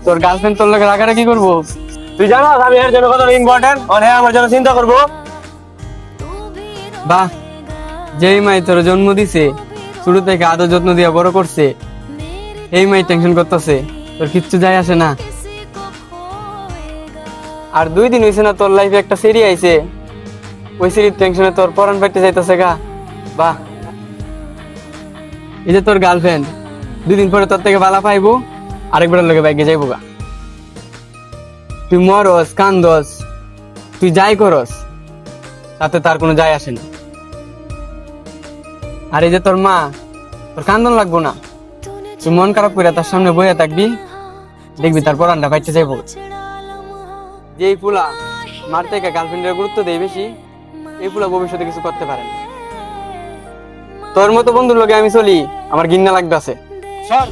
তোর গার্লফ্রেন্ড তোর লোকের রাগারাগি করবো? তুই জানো আমি এর জন্য কত ইম্পর্টেন্ট, আর হ্যাঁ আমার জন্য চিন্তা করবো। বাহ, যেই মাই তোর জন্ম দিছে, শুরু থেকে আদর যত্ন দিয়া বড় করছে, এই মাই টেনশন করতেছে, তোর কিচ্ছু যায় আসে না। আর 2 দিন হয়েছে না তোর লাইফে একটা সিরি আইছে, ওই সিরির টেনশনে তোর পরান পাইতে যাইতেছে গা। বাহ, এই যে তোর গার্লফ্রেন্ড 2 দিন পরে তোর থেকে বালা পাইবো, আরেকবারের লোকে বাইকে যাইবো গা। তুই মরস কান্দস, তুই যাই করস, তাতে তার কোনো যায় আসে না। আর এই যে তোর মা, তোর কান্দন লাগবো না, তুই মন খারাপ করে তার সামনে বইয়া থাকবি, দেখবি তার পরানটা পাইতে যাইবো। যেই পুলা মার থেকে গার্লফ্রেন্ডের গুরুত্ব দেয় বেশি, এই পুলা ভবিষ্যতে কিছু করতে পারে না। তোর মতো বন্ধুর লগে আমি চলি, আমার ঘৃণা লাগতেছে। সর।